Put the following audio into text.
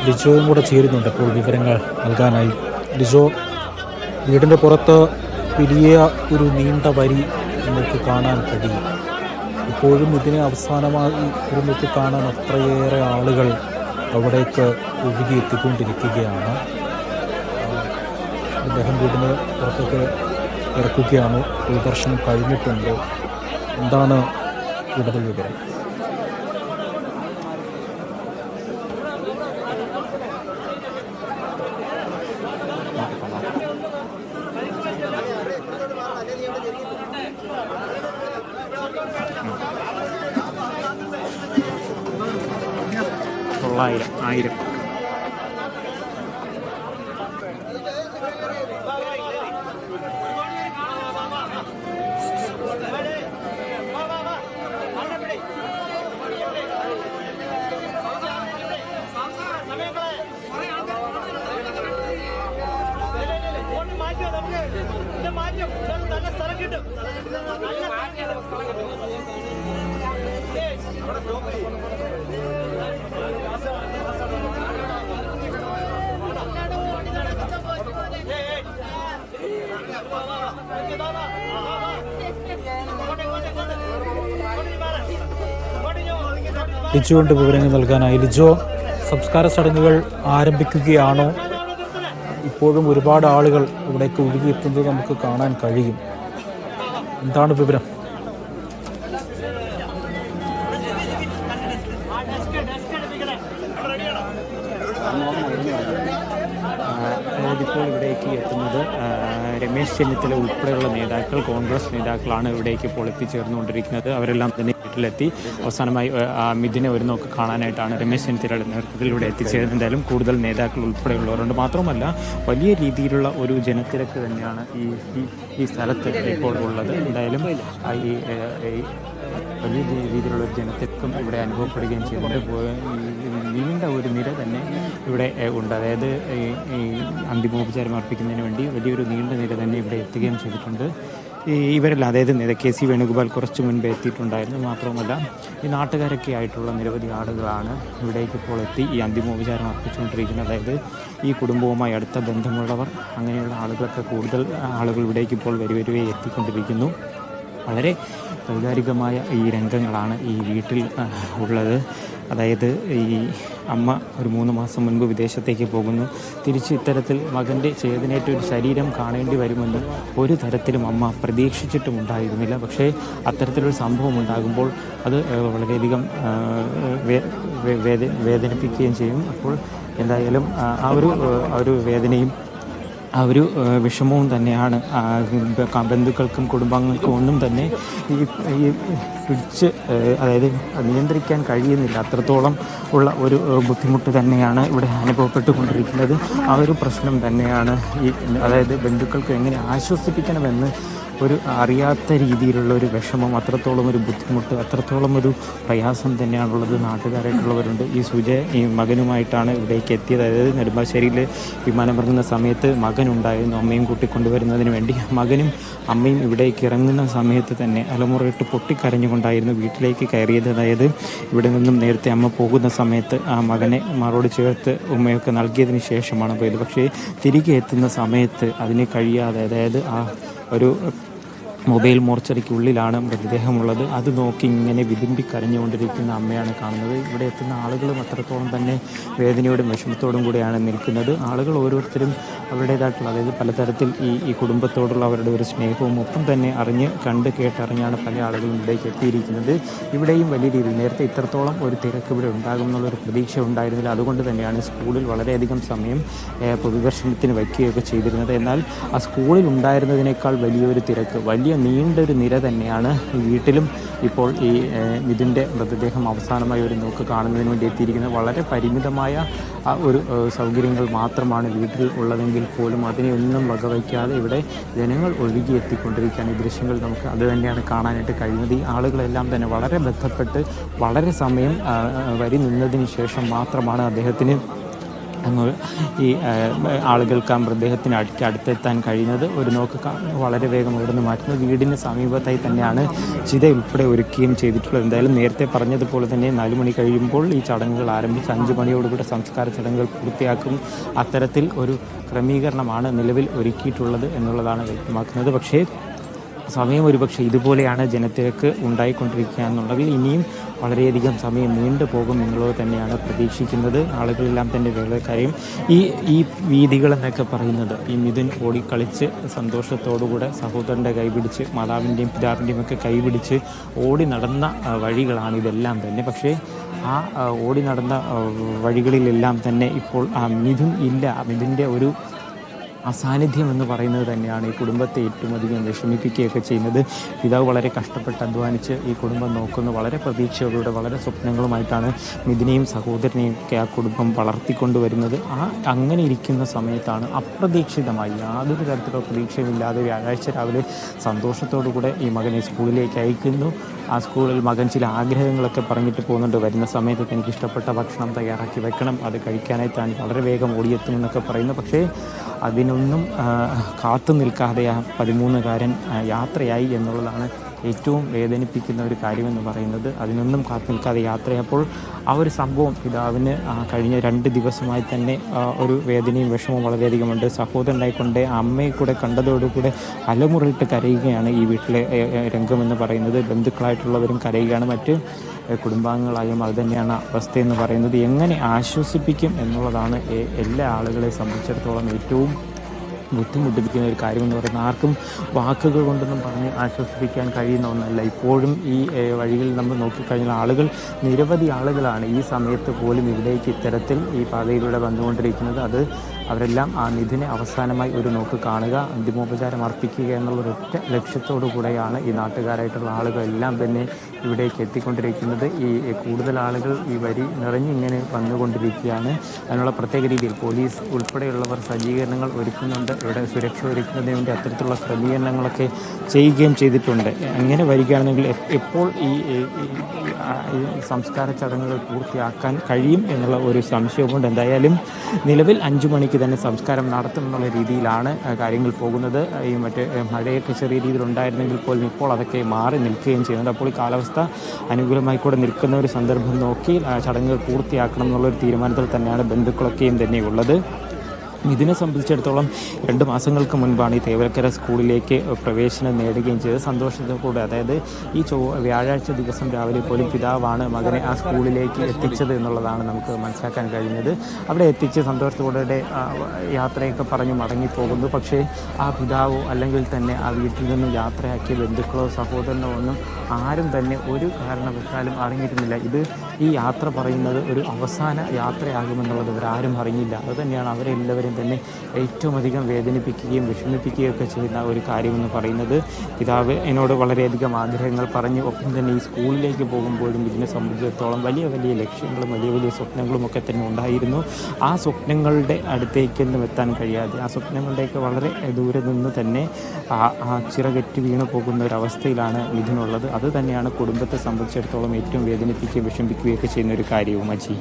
ലിജോയും കൂടെ ചേരുന്നുണ്ട് ഇപ്പോൾ വിവരങ്ങൾ നൽകാനായി. ലിജോ, വീടിൻ്റെ പുറത്ത് വലിയ ഒരു നീണ്ട വരി നമുക്ക് കാണാൻ കഴിയും. ഇപ്പോഴും ഇതിനെ അവസാനമായി ഒരു നോക്കി കാണാൻ അത്രയേറെ ആളുകൾ അവിടേക്ക് ഒഴുകിയെത്തിക്കൊണ്ടിരിക്കുകയാണ്. അദ്ദേഹം വീടിന് പുറത്തേക്ക് ഇറക്കുകയാണ്. പൊതുദർശനം കഴിഞ്ഞിട്ടുണ്ട്. എന്താണ് കൂടുതൽ വിവരം? ആയിരം ലിജോ കൊണ്ട് വിവരങ്ങൾ നൽകാനായി. ലിജോ, സംസ്കാര ചടങ്ങുകൾ ആരംഭിക്കുകയാണോ? ഇപ്പോഴും ഒരുപാട് ആളുകൾ ഇവിടേക്ക് ഒഴുകിയെത്തുന്നത് നമുക്ക് കാണാൻ കഴിയും. എന്താണ് വിവരം? ഇപ്പോൾ ഇവിടേക്ക് എത്തുന്നത് രമേശ് ചെന്നിത്തല ഉൾപ്പെടെയുള്ള നേതാക്കൾ, കോൺഗ്രസ് നേതാക്കളാണ് ഇവിടേക്ക് ഇപ്പോൾ എത്തിച്ചേർന്നുകൊണ്ടിരിക്കുന്നത്. അവരെല്ലാം തന്നെ വീട്ടിലെത്തി അവസാനമായി മിഥുനെ ഒരു നോക്ക് കാണാനായിട്ടാണ് രമേശ് ചെന്നിത്തലയുടെ നേതൃത്വത്തിൽ ഇവിടെ എത്തിച്ചേർന്നത്. എന്തായാലും കൂടുതൽ നേതാക്കൾ ഉൾപ്പെടെയുള്ളവരുണ്ട്. മാത്രമല്ല വലിയ രീതിയിലുള്ള ഒരു ജനത്തിരക്ക് തന്നെയാണ് ഈ സ്ഥലത്ത് ഇപ്പോൾ ഉള്ളത്. എന്തായാലും വലിയ രീതിയിലുള്ള ഒരു ജനത്തിരക്കും ഇവിടെ അനുഭവപ്പെടുകയും ചെയ്യുന്നുണ്ട്. നീണ്ട ഒരു നിര തന്നെ ഇവിടെ ഉണ്ട്. അതായത് ഈ അന്തിമോപചാരം അർപ്പിക്കുന്നതിന് വേണ്ടി വലിയൊരു നീണ്ട നിര തന്നെ ഇവിടെ എത്തുകയും ചെയ്തിട്ടുണ്ട്. ഇവരെല്ലാം, അതായത് KC വേണുഗോപാൽ കുറച്ച് മുൻപ് എത്തിയിട്ടുണ്ടായിരുന്നു. മാത്രമല്ല ഈ നാട്ടുകാരൊക്കെ ആയിട്ടുള്ള നിരവധി ആളുകളാണ് ഇവിടേക്ക് ഇപ്പോൾ എത്തി ഈ അന്തിമോപചാരം അർപ്പിച്ചുകൊണ്ടിരിക്കുന്നത്. അതായത് ഈ കുടുംബവുമായി അടുത്ത ബന്ധമുള്ളവർ, അങ്ങനെയുള്ള ആളുകളൊക്കെ കൂടുതൽ ആളുകൾ ഇവിടേക്ക് ഇപ്പോൾ വരുവരുവേ എത്തിക്കൊണ്ടിരിക്കുന്നു. വളരെ വൈകാരികമായ ഈ രംഗങ്ങളാണ് ഈ വീട്ടിൽ ഉള്ളത്. അതായത് ഈ അമ്മ ഒരു 3 മാസം മുൻപ് വിദേശത്തേക്ക് പോകുന്നു. തിരിച്ച് ഇത്തരത്തിൽ മകൻ്റെ ചേതനേറ്റ ഒരു ശരീരം കാണേണ്ടി വരുമെന്ന് ഒരു തരത്തിലും അമ്മ പ്രതീക്ഷിച്ചിട്ടുമുണ്ടായിരുന്നില്ല. പക്ഷേ അത്തരത്തിലൊരു സംഭവം ഉണ്ടാകുമ്പോൾ അത് വളരെയധികം വേദനിപ്പിക്കുകയും ചെയ്യും. അപ്പോൾ എന്തായാലും ആ ഒരു വേദനയും ആ ഒരു വിഷമവും തന്നെയാണ് ബന്ധുക്കൾക്കും കുടുംബാംഗങ്ങൾക്കും ഒന്നും തന്നെ ഈ പിടിച്ച്, അതായത് നിയന്ത്രിക്കാൻ കഴിയുന്നില്ല. അത്രത്തോളം ഉള്ള ഒരു ബുദ്ധിമുട്ട് തന്നെയാണ് ഇവിടെ അനുഭവപ്പെട്ടുകൊണ്ടിരിക്കുന്നത്. ആ ഒരു പ്രശ്നം തന്നെയാണ് അതായത് ബന്ധുക്കൾക്ക് എങ്ങനെ ആശ്വസിപ്പിക്കണമെന്ന് ഒരു അറിയാത്ത രീതിയിലുള്ള ഒരു വിഷമം, അത്രത്തോളം ഒരു ബുദ്ധിമുട്ട്, അത്രത്തോളം ഒരു പ്രയാസം തന്നെയാണുള്ളത്. നാട്ടുകാരായിട്ടുള്ളവരുണ്ട്. ഈ മകനുമായിട്ടാണ് ഇവിടേക്ക് എത്തിയത്. അതായത് നെടുമ്പാശ്ശേരിയിൽ വിമാനം ഇറങ്ങുന്ന സമയത്ത് മകനുണ്ടായിരുന്നു, അമ്മയും കൂട്ടിക്കൊണ്ടുവരുന്നതിന് വേണ്ടി. മകനും അമ്മയും ഇവിടേക്ക് ഇറങ്ങുന്ന സമയത്ത് തന്നെ അലമുറയിട്ട് പൊട്ടിക്കരഞ്ഞുകൊണ്ടായിരുന്നു വീട്ടിലേക്ക് കയറിയത്. അതായത് ഇവിടെ നിന്നും നേരത്തെ അമ്മ പോകുന്ന സമയത്ത് ആ മകനെ മാറോട് ചേർത്ത് ഉമ്മയൊക്കെ നൽകിയതിന് ശേഷമാണ് പോയത്. പക്ഷേ തിരികെ എത്തുന്ന സമയത്ത് അതിന് കഴിയാതെ, അതായത് ആ ഒരു മൊബൈൽ മോർച്ചറിക്കുള്ളിലാണ് മൃതദേഹമുള്ളത്. അത് നോക്കി ഇങ്ങനെ വിതുമ്പി കരഞ്ഞുകൊണ്ടിരിക്കുന്ന അമ്മയാണ് കാണുന്നത്. ഇവിടെ എത്തുന്ന ആളുകളും അത്രത്തോളം തന്നെ വേദനയോടും വിഷമത്തോടും കൂടിയാണ് നിൽക്കുന്നത്. ആളുകൾ ഓരോരുത്തരും അവരുടേതായിട്ടുള്ള, അതായത് പലതരത്തിൽ ഈ കുടുംബത്തോടുള്ള അവരുടെ ഒരു സ്നേഹവും ഒപ്പം തന്നെ കേട്ടറിഞ്ഞാണ് പല ആളുകളും ഇവിടേക്ക് എത്തിയിരിക്കുന്നത്. ഇവിടെയും വലിയ രീതിയിൽ നേരത്തെ ഇത്രത്തോളം ഒരു തിരക്ക് ഇവിടെ ഉണ്ടാകും എന്നുള്ളൊരു പ്രതീക്ഷ ഉണ്ടായിരുന്നില്ല. അതുകൊണ്ട് തന്നെയാണ് സ്കൂളിൽ വളരെയധികം സമയം പൊതുദർശനത്തിന് വയ്ക്കുകയൊക്കെ ചെയ്തിരുന്നത്. എന്നാൽ ആ സ്കൂളിൽ ഉണ്ടായിരുന്നതിനേക്കാൾ വലിയൊരു തിരക്ക്, വലിയ നീണ്ടൊരു നിര തന്നെയാണ് വീട്ടിലും ഇപ്പോൾ ഇതിൻ്റെ മൃതദേഹം അവസാനമായി ഒരു നോക്ക് കാണുന്നതിന് വേണ്ടി എത്തിയിരിക്കുന്നത്. വളരെ പരിമിതമായ ഒരു സൗകര്യങ്ങൾ മാത്രമാണ് വീട്ടിൽ ഉള്ളതെങ്കിൽ പോലും അതിനെയൊന്നും വകവയ്ക്കാതെ ഇവിടെ ജനങ്ങൾ ഒഴുകിയെത്തിക്കൊണ്ടിരിക്കുകയാണ്. ഈ ദൃശ്യങ്ങൾ നമുക്ക് അത് തന്നെയാണ് കാണാനായിട്ട് കഴിയുന്നത്. ഈ ആളുകളെല്ലാം തന്നെ വളരെ ബന്ധപ്പെട്ട് വളരെ സമയം വരി നിന്നതിന് ശേഷം മാത്രമാണ് അദ്ദേഹത്തിന് അങ്ങ് ഈ ആളുകൾക്ക് ആ മൃതദേഹത്തിന് അടുത്തെത്താൻ കഴിയുന്നത്. ഒരു നോക്ക് വളരെ വേഗം ഇവിടുന്ന് മാറ്റുന്നത്. വീടിന് സമീപത്തായി തന്നെയാണ് ചിത ഉൾപ്പെടെ ഒരുക്കുകയും ചെയ്തിട്ടുള്ളത്. എന്തായാലും നേരത്തെ പറഞ്ഞതുപോലെ തന്നെ 4 മണി കഴിയുമ്പോൾ ഈ ചടങ്ങുകൾ ആരംഭിച്ച് 5 മണിയോടുകൂടി സംസ്കാര ചടങ്ങുകൾ പൂർത്തിയാക്കും. അത്തരത്തിൽ ഒരു ക്രമീകരണമാണ് നിലവിൽ ഒരുക്കിയിട്ടുള്ളത് എന്നുള്ളതാണ് വ്യക്തമാക്കുന്നത്. പക്ഷേ സമയം ഒരുപക്ഷെ ഇതുപോലെയാണ് ജനത്തിരക്ക് ഉണ്ടായിക്കൊണ്ടിരിക്കുക എന്നുള്ളതിൽ ഇനിയും വളരെയധികം സമയം നീണ്ടു പോകും എന്നുള്ളത് തന്നെയാണ് പ്രതീക്ഷിക്കുന്നത്. ആളുകളെല്ലാം തന്നെ വേറെ കാര്യം ഈ വീഥികളെന്നൊക്കെ പറയുന്നത് ഈ മിഥുൻ ഓടിക്കളിച്ച് സന്തോഷത്തോടുകൂടെ സഹോദരൻ്റെ കൈപിടിച്ച് മാതാവിൻ്റെയും പിതാവിൻ്റെയും ഒക്കെ കൈപിടിച്ച് ഓടി നടന്ന വഴികളാണ് ഇതെല്ലാം തന്നെ. പക്ഷേ ആ ഓടി നടന്ന വഴികളിലെല്ലാം തന്നെ ഇപ്പോൾ ആ മിഥുൻ ഇല്ല. മിഥുൻ്റെ ഒരു അസാന്നിധ്യം എന്ന് പറയുന്നത് തന്നെയാണ് ഈ കുടുംബത്തെ ഏറ്റവും അധികം വിഷമിപ്പിക്കുകയൊക്കെ ചെയ്യുന്നത്. പിതാവ് വളരെ കഷ്ടപ്പെട്ട് അധ്വാനിച്ച് ഈ കുടുംബം നോക്കുന്ന വളരെ പ്രതീക്ഷയോടെ വളരെ സ്വപ്നങ്ങളുമായിട്ടാണ് മിഥുനെയും സഹോദരനെയും ഒക്കെ ആ കുടുംബം വളർത്തിക്കൊണ്ടുവരുന്നത്. അങ്ങനെ ഇരിക്കുന്ന സമയത്താണ് അപ്രതീക്ഷിതമായി യാതൊരു തരത്തിലുള്ള പ്രതീക്ഷയുമില്ലാതെ വ്യാഴാഴ്ച രാവിലെ സന്തോഷത്തോടുകൂടെ ഈ മകനെ സ്കൂളിലേക്ക് അയക്കുന്നു. ആ സ്കൂളിൽ മകൻ ചില ആഗ്രഹങ്ങളൊക്കെ പറഞ്ഞിട്ട് പോകുന്നുണ്ട്. വരുന്ന സമയത്ത് എനിക്ക് ഇഷ്ടപ്പെട്ട ഭക്ഷണം തയ്യാറാക്കി വെക്കണം, അത് കഴിക്കാനായി താൻ വളരെ വേഗം ഓടിയെത്തുമെന്നൊക്കെ പറയുന്നു. പക്ഷേ അതിനൊന്നും കാത്തു നിൽക്കാതെ ആ 13-കാരൻ യാത്രയായി എന്നുള്ളതാണ് ഏറ്റവും വേദനിപ്പിക്കുന്ന ഒരു കാര്യമെന്ന് പറയുന്നത്. അതിനൊന്നും കാത്തു നിൽക്കാതെ യാത്രയപ്പോൾ ആ ഒരു സംഭവം പിതാവിന് കഴിഞ്ഞ 2 ദിവസമായി തന്നെ ഒരു വേദനയും വിഷമവും വളരെയധികമുണ്ട്. സഹോദരനായിക്കൊണ്ട് അമ്മയെ കൂടെ കണ്ടതോടുകൂടെ അലമുറയിട്ട് കരയുകയാണ് ഈ വീട്ടിലെ രംഗമെന്ന് പറയുന്നത്. ബന്ധുക്കളായിട്ടുള്ളവരും കരയുകയാണ്, മറ്റ് കുടുംബാംഗങ്ങളായും അത് തന്നെയാണ് അവസ്ഥയെന്ന് പറയുന്നത്. എങ്ങനെ ആശ്വസിപ്പിക്കും എന്നുള്ളതാണ് എല്ലാ ആളുകളെ സംബന്ധിച്ചിടത്തോളം ഏറ്റവും ബുദ്ധിമുട്ടിപ്പിക്കുന്ന ഒരു കാര്യമെന്ന് പറയുന്നത്. ആർക്കും വാക്കുകൾ കൊണ്ടൊന്നും പറഞ്ഞ് ആശ്വസിപ്പിക്കാൻ കഴിയുന്ന ഒന്നല്ല. ഇപ്പോഴും ഈ വഴികളിൽ നമ്മൾ നോക്കിക്കഴിഞ്ഞാൽ ആളുകൾ നിരവധി ആളുകളാണ് ഈ സമയത്ത് പോലും ഇവിടേക്ക് ഇത്തരത്തിൽ ഈ പാതയിലൂടെ വന്നുകൊണ്ടിരിക്കുന്നത്. അത് അവരെല്ലാം ആ നിധിനെ അവസാനമായി ഒരു നോക്ക് കാണുക, അന്തിമോപചാരം അർപ്പിക്കുക എന്നുള്ളൊരൊറ്റ ലക്ഷ്യത്തോടു കൂടെയാണ് ഈ നാട്ടുകാരായിട്ടുള്ള ആളുകളെല്ലാം തന്നെ ഇവിടേക്ക് എത്തിക്കൊണ്ടിരിക്കുന്നത്. ഈ കൂടുതൽ ആളുകൾ ഈ വരി നിറഞ്ഞിങ്ങനെ വന്നുകൊണ്ടിരിക്കുകയാണ്. അതിനുള്ള പ്രത്യേക രീതിയിൽ പോലീസ് ഉൾപ്പെടെയുള്ളവർ സജ്ജീകരണങ്ങൾ ഒരുക്കുന്നുണ്ട്. ഇവിടെ സുരക്ഷ ഒരുക്കുന്നതിന് വേണ്ടി അത്തരത്തിലുള്ള ക്രമീകരണങ്ങളൊക്കെ ചെയ്യുകയും ചെയ്തിട്ടുണ്ട്. അങ്ങനെ വരികയാണെങ്കിൽ എപ്പോൾ ഈ സംസ്കാര ചടങ്ങുകൾ പൂർത്തിയാക്കാൻ കഴിയും എന്നുള്ള ഒരു സംശയമുണ്ട്. എന്തായാലും നിലവിൽ 5 മണിക്ക് തന്നെ സംസ്കാരം നടത്തുമെന്നുള്ള രീതിയിലാണ് കാര്യങ്ങൾ പോകുന്നത്. ഈ മറ്റ് മഴയൊക്കെ ചെറിയ രീതിയിൽ ഉണ്ടായിരുന്നെങ്കിൽ പോലും ഇപ്പോൾ അതൊക്കെ മാറി നിൽക്കുകയും ചെയ്യുന്നുണ്ട്. അപ്പോൾ ഈ കാലാവസ്ഥ അനുകൂലമായി കൂടെ നിൽക്കുന്ന ഒരു സന്ദർഭം നോക്കി ചടങ്ങുകൾ പൂർത്തിയാക്കണം എന്നുള്ളൊരു തീരുമാനത്തിൽ തന്നെയാണ് ബന്ധുക്കളൊക്കെയും തന്നെ ഉള്ളത്. ഇതിനെ സംബന്ധിച്ചിടത്തോളം 2 മാസങ്ങൾക്ക് മുൻപാണ് ഈ തേവലക്കര സ്കൂളിലേക്ക് പ്രവേശനം നേടുകയും ചെയ്തത്. സന്തോഷത്തോടെ, അതായത് ഈ വ്യാഴാഴ്ച ദിവസം രാവിലെ പോലും പിതാവാണ് മകനെ ആ സ്കൂളിലേക്ക് എത്തിച്ചത് എന്നുള്ളതാണ് നമുക്ക് മനസ്സിലാക്കാൻ കഴിയുന്നത്. അവിടെ എത്തിച്ച് സന്തോഷത്തോടെ യാത്രയൊക്കെ പറഞ്ഞ് മടങ്ങിപ്പോകുന്നു. പക്ഷേ ആ പിതാവോ അല്ലെങ്കിൽ തന്നെ ആ വീട്ടിൽ നിന്ന് യാത്രയാക്കിയ ബന്ധുക്കളോ സഹോദരനോ ഒന്നും ആരും തന്നെ ഒരു കാരണവശാലും അറിഞ്ഞിരുന്നില്ല. ഈ യാത്ര പറയുന്നത് ഒരു അവസാന യാത്രയാകുമെന്നുള്ളത് ഇവരാരും അറിഞ്ഞില്ല. അതുതന്നെയാണ് അവരെല്ലാവരും തന്നെ ഏറ്റവും അധികം വേദനിപ്പിക്കുകയും വിഷമിപ്പിക്കുകയും ഒക്കെ ചെയ്യുന്ന ഒരു കാര്യമെന്ന് പറയുന്നത്. പിതാവ് എന്നോട് വളരെയധികം ആഗ്രഹങ്ങൾ പറഞ്ഞു. ഒപ്പം തന്നെ ഈ സ്കൂളിലേക്ക് പോകുമ്പോഴും ഇതിനെ സംബന്ധിച്ചിടത്തോളം വലിയ വലിയ ലക്ഷ്യങ്ങളും വലിയ വലിയ സ്വപ്നങ്ങളും ഒക്കെ തന്നെ ഉണ്ടായിരുന്നു. ആ സ്വപ്നങ്ങളുടെ അടുത്തേക്കൊന്നും എത്താൻ കഴിയാതെ ആ സ്വപ്നങ്ങളുടെയൊക്കെ വളരെ ദൂരെ നിന്ന് തന്നെ ആ ചിറകറ്റ് വീണു പോകുന്ന ഒരവസ്ഥയിലാണ് ഇതിനുള്ളത്. അത് തന്നെയാണ് കുടുംബത്തെ സംബന്ധിച്ചിടത്തോളം ഏറ്റവും വേദനിപ്പിക്കുകയും വിഷമിപ്പിക്കുകയൊക്കെ ചെയ്യുന്ന ഒരു കാര്യവും. അജി